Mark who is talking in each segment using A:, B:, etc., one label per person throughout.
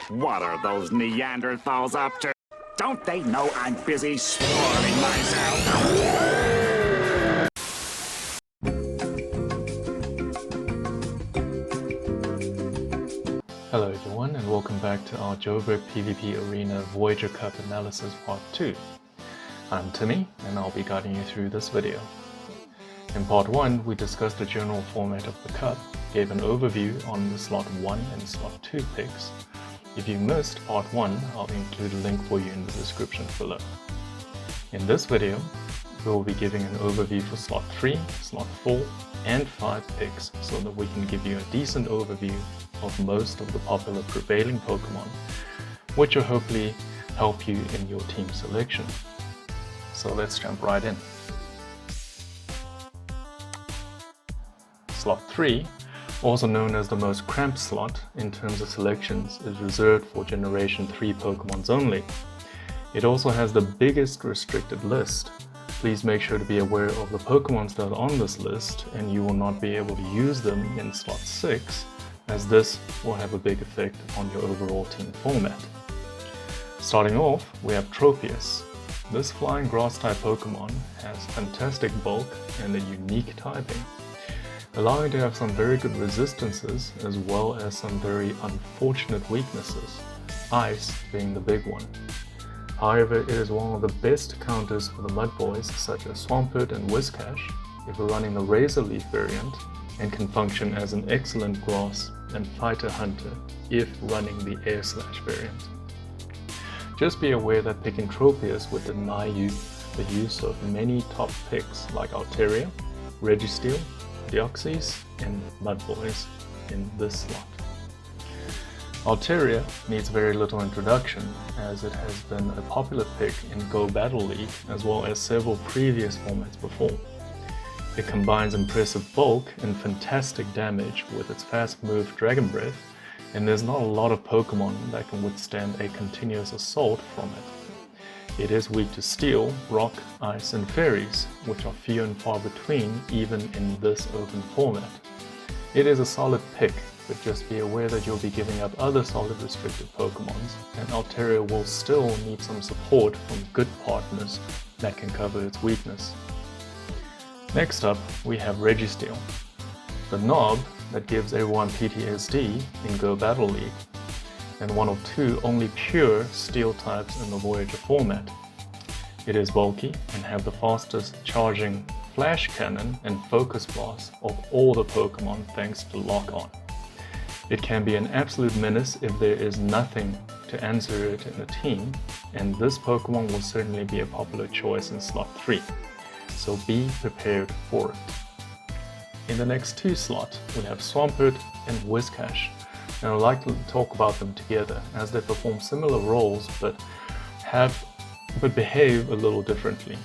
A: What are those Neanderthals up to? Don't they know I'm busy spoiling myself?
B: Hello everyone, and welcome back to our Joburg PvP Arena Voyager Cup Analysis Part 2. I'm Timmeh, and I'll be guiding you through this video. In Part 1, we discussed the general format of the Cup, gave an overview on the Slot 1 and Slot 2 picks. If you missed Part 1, I'll include a link for you in the description below. In this video, we will be giving an overview for Slot 3, Slot 4, and 5 picks so that we can give you a decent overview of most of the popular prevailing Pokemon, which will hopefully help you in your team selection. So let's jump right in. Slot 3, also known as the most cramped slot in terms of selections, is reserved for Generation 3 Pokemons only. It also has the biggest restricted list. Please make sure to be aware of the Pokemons that are on this list, and you will not be able to use them in Slot 6, as this will have a big effect on your overall team format. Starting off, we have Tropius. This flying grass-type Pokemon has fantastic bulk and a unique typing, allowing to have some very good resistances as well as some very unfortunate weaknesses, Ice being the big one. However, it is one of the best counters for the Mud Boys such as Swampert and Whiscash if we're running the Razor Leaf variant, and can function as an excellent grass and fighter hunter if running the Air Slash variant. Just be aware that picking Tropius would deny you the use of many top picks like Altaria, Registeel, Deoxys, and Mud Boys in this slot. Altaria needs very little introduction, as it has been a popular pick in Go Battle League as well as several previous formats before. It combines impressive bulk and fantastic damage with its fast move Dragon Breath, and there's not a lot of Pokemon that can withstand a continuous assault from it. It is weak to Steel, Rock, Ice, and Fairies, which are few and far between even in this open format. It is a solid pick, but just be aware that you'll be giving up other solid restricted Pokemons, and Altaria will still need some support from good partners that can cover its weakness. Next up, we have Registeel, the knob that gives everyone PTSD in Go Battle League, and one of two only pure Steel types in the Voyager format. It is bulky and have the fastest charging Flash Cannon and Focus Blast of all the Pokemon thanks to Lock On. It can be an absolute menace if there is nothing to answer it in a team, and this Pokemon will certainly be a popular choice in Slot 3. So be prepared for it. In the next two slots, we have Swampert and Whiscash, and I'd like to talk about them together as they perform similar roles but behave a little differently.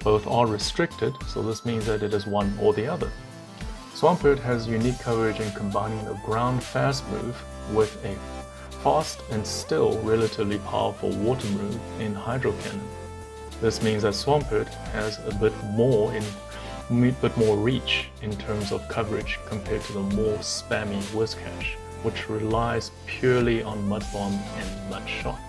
B: Both are restricted, so this means that it is one or the other. Swampert has unique coverage in combining a ground fast move with a fast and still relatively powerful water move in Hydro Cannon. This means that Swampert has a bit more reach in terms of coverage compared to the more spammy Whiscash, which relies purely on Mud Bomb and Mud Shot.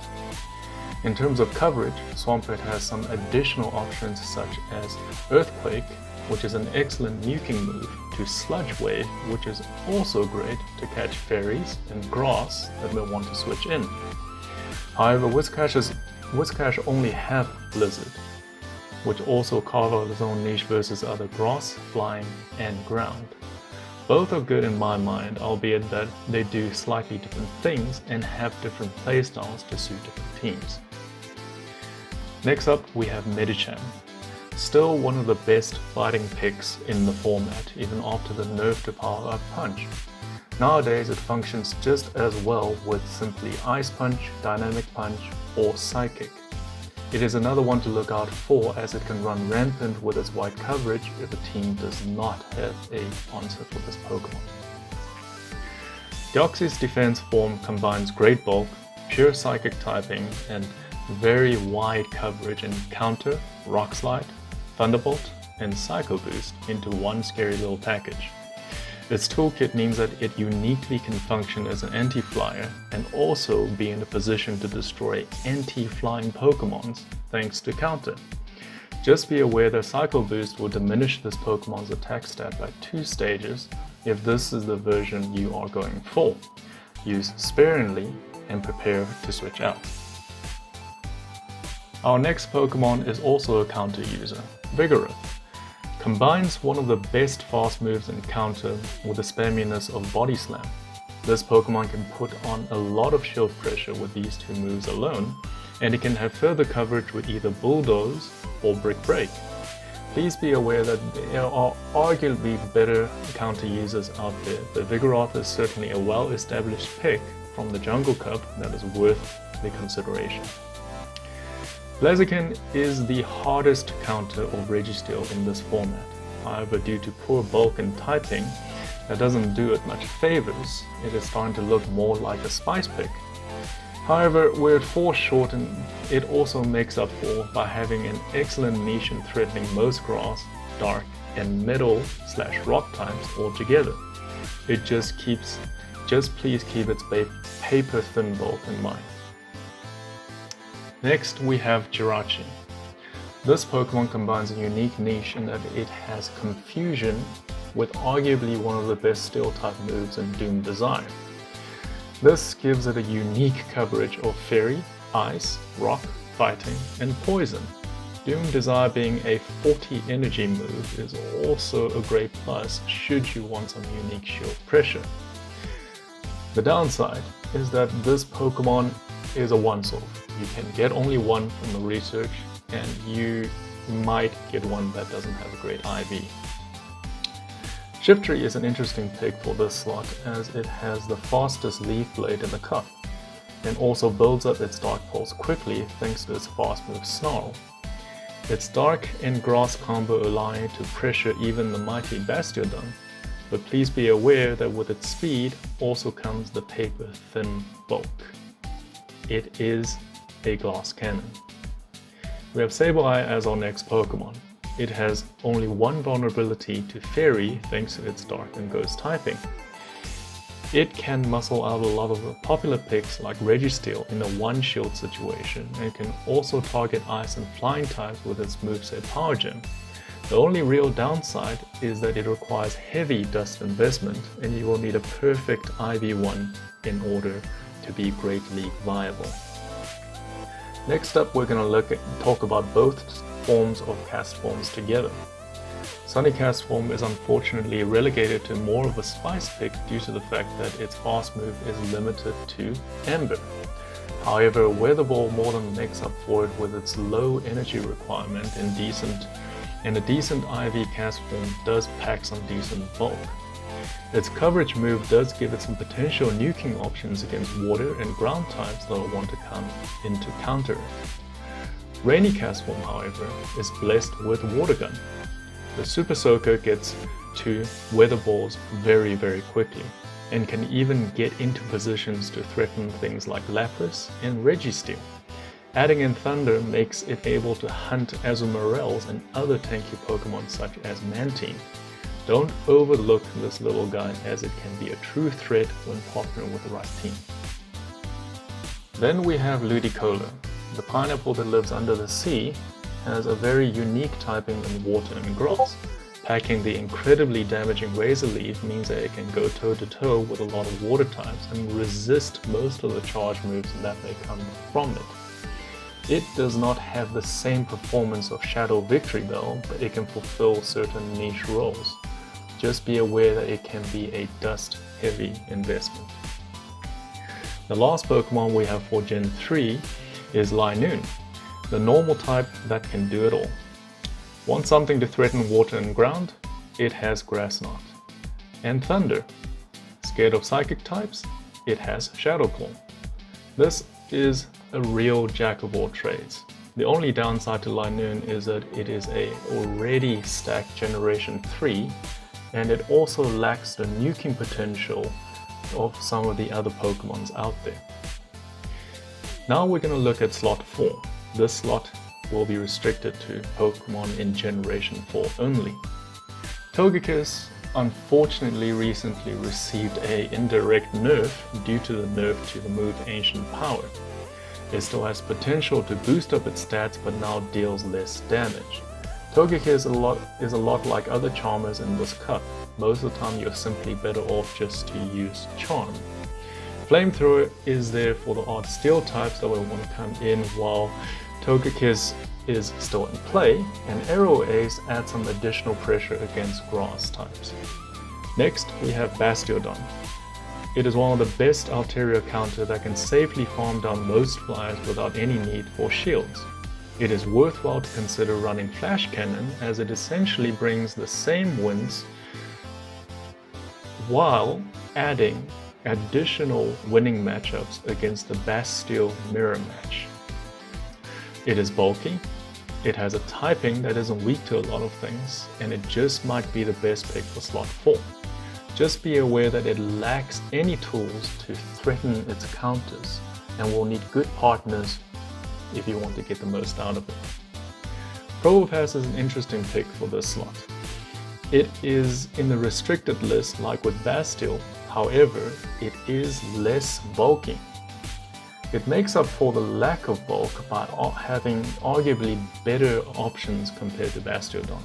B: In terms of coverage, Swampert has some additional options such as Earthquake, which is an excellent nuking move, to Sludge Wave, which is also great to catch fairies and grass that may want to switch in. However, Whiscash only have Blizzard, which also carve out its own niche versus other grass, flying, and ground. Both are good in my mind, albeit that they do slightly different things and have different playstyles to suit different teams. Next up, we have Medicham. Still one of the best fighting picks in the format, even after the nerf to Power Up Punch. Nowadays it functions just as well with simply Ice Punch, Dynamic Punch, or Psychic. It is another one to look out for, as it can run rampant with its wide coverage if a team does not have a answer for this Pokemon. Deoxys' defense form combines great bulk, pure Psychic typing, and very wide coverage in Counter, Rock Slide, Thunderbolt, and Psycho Boost into one scary little package. Its toolkit means that it uniquely can function as an anti-flyer and also be in a position to destroy anti-flying Pokemons thanks to counter. Just be aware that Cycle Boost will diminish this Pokemon's attack stat by 2 stages if this is the version you are going for. Use sparingly and prepare to switch out. Our next Pokemon is also a counter user, Vigoroth. Combines one of the best fast moves in counter with the spamminess of Body Slam. This Pokemon can put on a lot of shield pressure with these 2 moves alone, and it can have further coverage with either Bulldoze or Brick Break. Please be aware that there are arguably better counter users out there, but Vigoroth is certainly a well-established pick from the Jungle Cup that is worth the consideration. Blaziken is the hardest counter of Registeel in this format. However, due to poor bulk and typing, that doesn't do it much favors. It is starting to look more like a spice pick. However, where it falls short, and it also makes up for by having an excellent niche in threatening most grass, dark, and metal/rock types altogether. It just please keep its paper thin bulk in mind. Next we have Jirachi. This Pokemon combines a unique niche in that it has Confusion with arguably one of the best Steel type moves in Doom Desire. This gives it a unique coverage of Fairy, Ice, Rock, Fighting, and Poison. Doom Desire being a 40 energy move is also a great plus should you want some unique shield pressure. The downside is that this Pokemon is a once-off. You can get only one from the research, and you might get one that doesn't have a great IV. Shiftry is an interesting pick for this slot as it has the fastest Leaf Blade in the cup, and also builds up its Dark Pulse quickly thanks to its fast move Snarl. Its Dark and Grass combo allow it to pressure even the mighty Bastiodon, but please be aware that with its speed also comes the paper thin bulk. It is a glass cannon. We have Sableye as our next Pokemon. It has only one vulnerability to Fairy thanks to its Dark and Ghost typing. It can muscle out a lot of the popular picks like Registeel in a one-shield situation, and can also target Ice and Flying types with its moveset Power Gem. The only real downside is that it requires heavy dust investment, and you will need a perfect IV1 in order to be Great League viable. Next up, we're going to talk about both forms of Castforms together. Sunny Castform is unfortunately relegated to more of a spice pick due to the fact that its fast move is limited to Ember. However, Weather Ball more than makes up for it with its low energy requirement and a decent IV Castform does pack some decent bulk. Its coverage move does give it some potential nuking options against water and ground types that will want to come into counter. Rainy Castform, however, is blessed with Water Gun. The Super Soaker gets to Weather Balls very quickly, and can even get into positions to threaten things like Lapras and Registeel. Adding in Thunder makes it able to hunt Azumarill and other tanky Pokemon such as Mantine. Don't overlook this little guy as it can be a true threat when partnering with the right team. Then we have Ludicolo. The pineapple that lives under the sea has a very unique typing in water and grass. Packing the incredibly damaging Razor Leaf means that it can go toe-to-toe with a lot of water types and resist most of the charge moves that may come from it. It does not have the same performance of Shadow Victory though, but it can fulfill certain niche roles. Just be aware that it can be a dust-heavy investment. The last Pokemon we have for Gen 3 is Linoone, the normal type that can do it all. Want something to threaten water and ground? It has Grass Knot. And Thunder. Scared of psychic types? It has Shadow Claw. This is a real jack of all trades. The only downside to Linoone is that it is a already stacked Generation 3, and it also lacks the nuking potential of some of the other Pokemons out there. Now we're going to look at slot 4. This slot will be restricted to Pokemon in Generation 4 only. Togekiss unfortunately recently received a indirect nerf due to the nerf to the move Ancient Power. It still has potential to boost up its stats, but now deals less damage. Togekiss is a lot like other Charmers in this cup. Most of the time you're simply better off just to use Charm. Flamethrower is there for the odd Steel types that will want to come in while Togekiss is still in play, and Arrow Ace adds some additional pressure against Grass types. Next we have Bastiodon. It is one of the best Altaria counter that can safely farm down most flyers without any need for shields. It is worthwhile to consider running Flash Cannon, as it essentially brings the same wins while adding additional winning matchups against the Bastio mirror match. It is bulky, it has a typing that isn't weak to a lot of things, and it just might be the best pick for slot 4. Just be aware that it lacks any tools to threaten its counters and will need good partners if you want to get the most out of it. Probopass is an interesting pick for this slot. It is in the restricted list like with Bastille, however, it is less bulky. It makes up for the lack of bulk by having arguably better options compared to Bastiodon.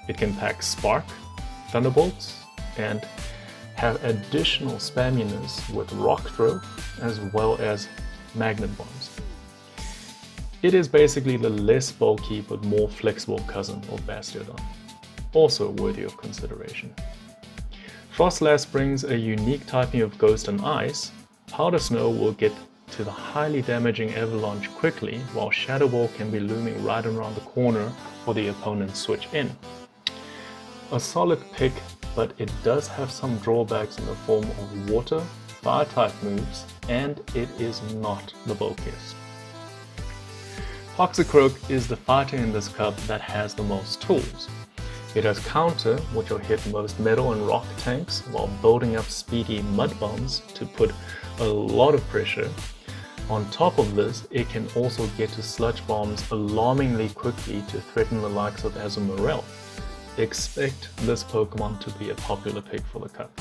B: It can pack Spark, Thunderbolts, and have additional spamminess with Rock Throw as well as Magnet Bombs. It is basically the less bulky but more flexible cousin of Bastiodon, also worthy of consideration. Frostlass brings a unique typing of Ghost and Ice. Powder Snow will get to the highly damaging Avalanche quickly, while Shadow Ball can be looming right around the corner for the opponent's switch in. A solid pick, but it does have some drawbacks in the form of water, fire type moves, and it is not the bulkiest. Toxicroak is the fighter in this cup that has the most tools. It has counter, which will hit most metal and rock tanks, while building up speedy mud bombs to put a lot of pressure. On top of this, it can also get to sludge bombs alarmingly quickly to threaten the likes of Azumarill. Expect this Pokemon to be a popular pick for the cup.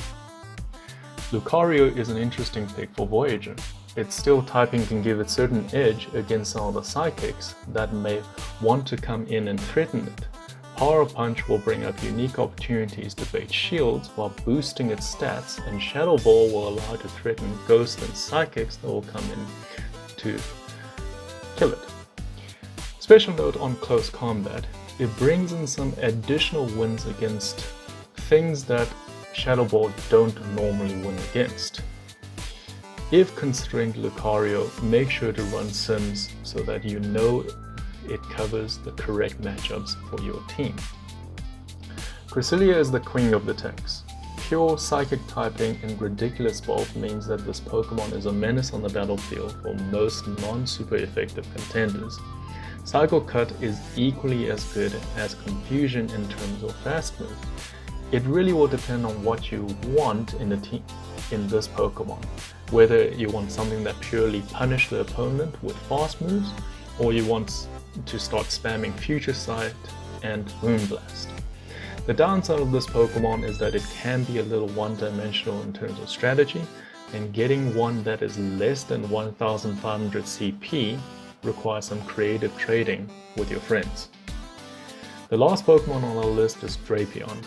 B: Lucario is an interesting pick for Voyager. Its Steel typing can give it certain edge against some of the Psychics that may want to come in and threaten it. Power Punch will bring up unique opportunities to bait shields while boosting its stats, and Shadow Ball will allow it to threaten Ghosts and Psychics that will come in to kill it. Special note on close combat, it brings in some additional wins against things that Shadow Ball don't normally win against. If considering Lucario, make sure to run Sims so that you know it covers the correct matchups for your team. Cresselia is the queen of the tanks. Pure Psychic typing and ridiculous bulk means that this Pokemon is a menace on the battlefield for most non-super effective contenders. Psycho Cut is equally as good as Confusion in terms of fast move. It really will depend on what you want in the team in this Pokemon, whether you want something that purely punishes the opponent with fast moves, or you want to start spamming Future Sight and Moonblast. The downside of this Pokemon is that it can be a little one-dimensional in terms of strategy, and getting one that is less than 1500 CP requires some creative trading with your friends. The last Pokemon on our list is Drapion.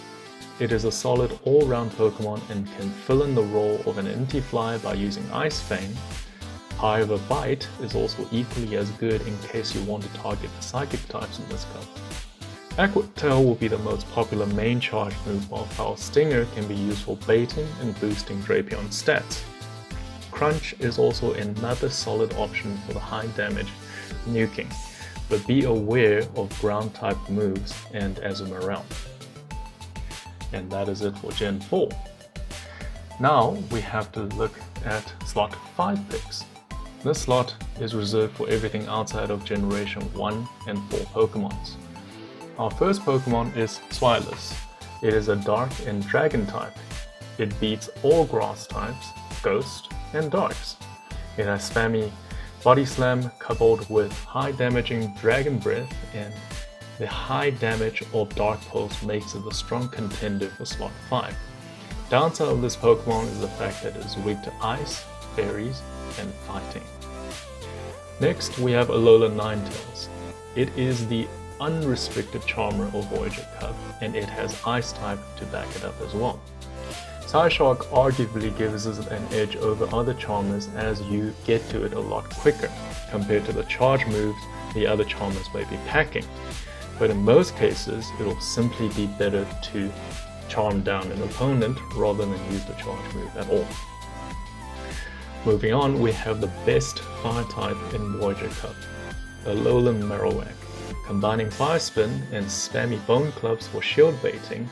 B: It is a solid all-round Pokemon and can fill in the role of an Inti-Fly by using Ice Fang. However, Bite is also equally as good in case you want to target the Psychic types in this cup. Aqua Tail will be the most popular main charge move, while Foul Stinger can be used for baiting and boosting Drapion's stats. Crunch is also another solid option for the high damage nuking, but be aware of ground type moves and Azumarill. And that is it for Gen 4. Now we have to look at slot 5 picks. This slot is reserved for everything outside of Generation 1 and 4 Pokemons. Our first Pokemon is Swilus. It is a Dark and Dragon type. It beats all Grass types, Ghost, and Darks. It has spammy Body Slam coupled with high damaging Dragon Breath and the high damage of Dark Pulse makes it a strong contender for slot 5. Downside of this Pokemon is the fact that it is weak to Ice, Fairies, and Fighting. Next, we have Alola Ninetales. It is the unrestricted Charmer of Voyager Cup, and it has Ice type to back it up as well. Psyshock arguably gives us an edge over other Charmers as you get to it a lot quicker compared to the charge moves the other Charmers may be packing. But in most cases, it will simply be better to charm down an opponent rather than use the charge move at all. Moving on, we have the best Fire type in Voyager Cup, the Lowland Marowak, combining Fire Spin and spammy Bone Clubs for shield baiting,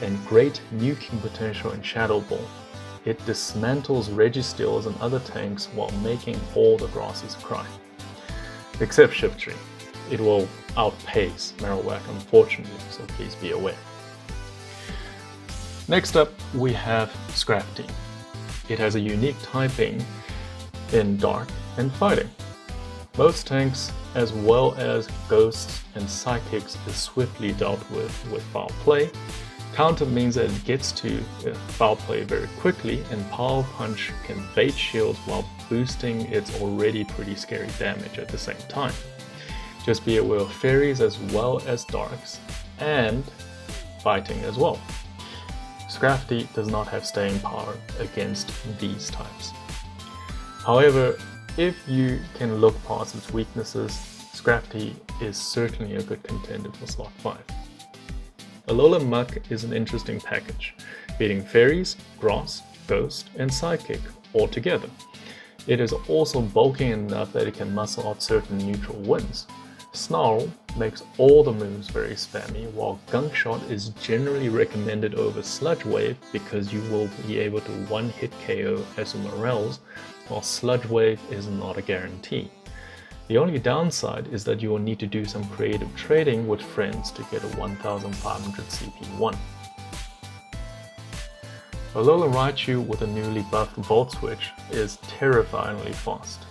B: and great nuking potential in Shadow Ball. It dismantles Registeels and other tanks while making all the grasses cry. Except Shiftry. It will outpace Marowak unfortunately, so please be aware. Next up, we have Scrafty. It has a unique typing in Dark and Fighting. Most tanks, as well as Ghosts and Psychics, is swiftly dealt with Foul Play. Counter means that it gets to Foul Play very quickly, and Power Punch can bait shields while boosting its already pretty scary damage at the same time. Just be aware of Fairies as well as Darks, and Fighting as well. Scrafty does not have staying power against these types. However, if you can look past its weaknesses, Scrafty is certainly a good contender for slot 5. Alola Muck is an interesting package, beating Fairies, Grass, Ghost, and Psychic all together. It is also bulky enough that it can muscle out certain neutral wins. Snarl makes all the moves very spammy, while Gunk Shot is generally recommended over Sludge Wave because you will be able to one-hit KO Azumarill, while Sludge Wave is not a guarantee. The only downside is that you will need to do some creative trading with friends to get a 1500 CP1. Alola Raichu with a newly buffed Volt Switch is terrifyingly fast,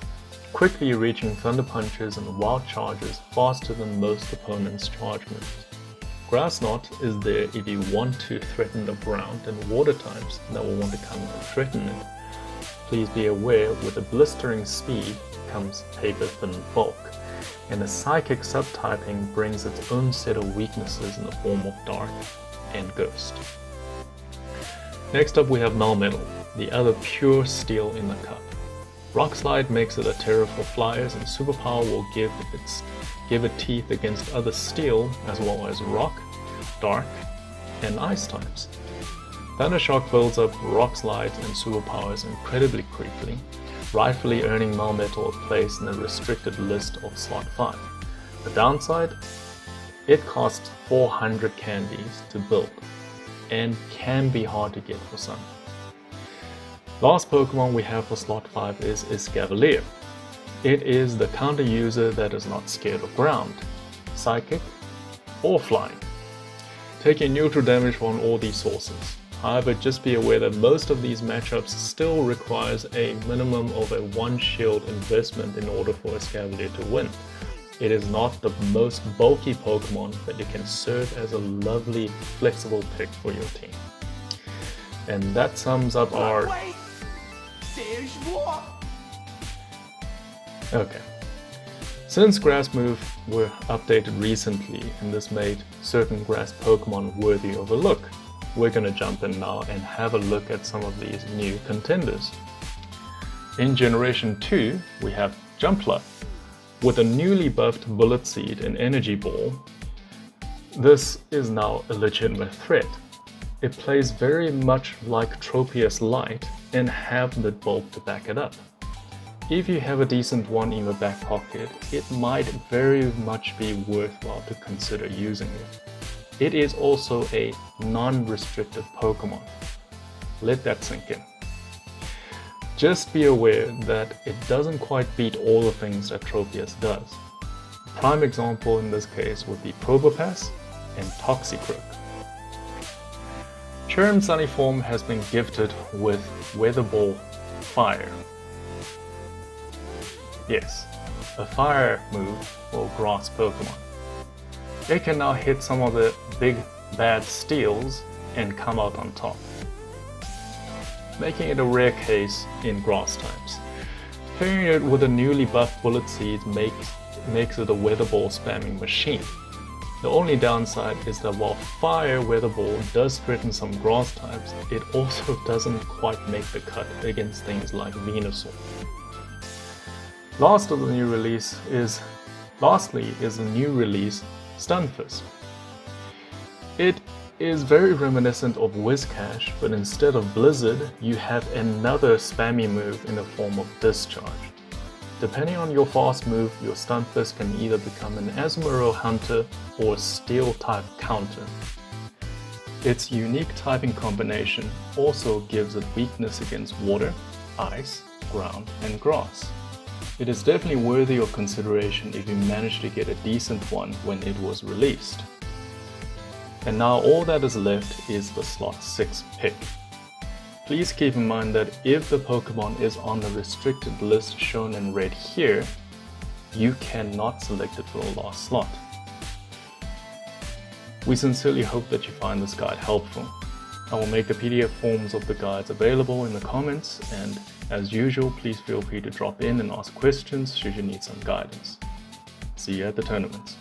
B: quickly reaching Thunder Punches and Wild Charges faster than most opponents' charge moves. Grass Knot is there if you want to threaten the ground and water types that will want to come and threaten it. Please be aware, with a blistering speed comes paper thin bulk, and the Psychic subtyping brings its own set of weaknesses in the form of Dark and Ghost. Next up we have Nonmetal, the other pure steel in the cup. Rock Slide makes it a terror for flyers, and Superpower will give it teeth against other steel as well as rock, dark, and ice types. Thundershock builds up Rock Slides and Superpowers incredibly quickly, rightfully earning Nonmetal a place in the restricted list of slot 5. The downside? It costs 400 candies to build, and can be hard to get for some. Last Pokemon we have for slot 5 is Cavalier. It is the counter user that is not scared of ground, psychic, or flying, taking neutral damage on all these sources. However, just be aware that most of these matchups still requires a minimum of a 1 shield investment in order for a Cavalier to win. It is not the most bulky Pokemon, but it can serve as a lovely, flexible pick for your team. And that sums up our...
C: There's more!
B: Okay. Since Grass Move were updated recently and this made certain Grass Pokemon worthy of a look, we're gonna jump in now and have a look at some of these new contenders. In Generation 2, we have Jumpluff. With a newly buffed Bullet Seed and Energy Ball, this is now a legitimate threat. It plays very much like Tropius Light and have the bulk to back it up. If you have a decent one in your back pocket, it might very much be worthwhile to consider using it. It is also a non-restricted Pokemon. Let that sink in. Just be aware that it doesn't quite beat all the things that Tropius does. A prime example in this case would be Probopass and Toxicroak. Cherrim Sunnyform has been gifted with Weather Ball Fire. Yes, a fire move for grass Pokemon. it can now hit some of the big bad steals and come out on top, making it a rare case in grass types. Pairing it with a newly buffed Bullet Seeds makes it a Weather Ball spamming machine. The only downside is that while Fire Weather Ball does threaten some grass types, it also doesn't quite make the cut against things like Venusaur. Lastly is the new release Stunfisk. It is very reminiscent of Whiscash, but instead of Blizzard, you have another spammy move in the form of Discharge. Depending on your fast move, your Stunfisk can either become an Azumarill Hunter or Steel type counter. Its unique typing combination also gives it weakness against water, ice, ground, and grass. It is definitely worthy of consideration if you manage to get a decent one when it was released. And now all that is left is the slot 6 pick. Please keep in mind that if the Pokemon is on the restricted list shown in red here, you cannot select it for the last slot. We sincerely hope that you find this guide helpful. I will make the PDF forms of the guides available in the comments, and as usual, please feel free to drop in and ask questions should you need some guidance. See you at the tournaments.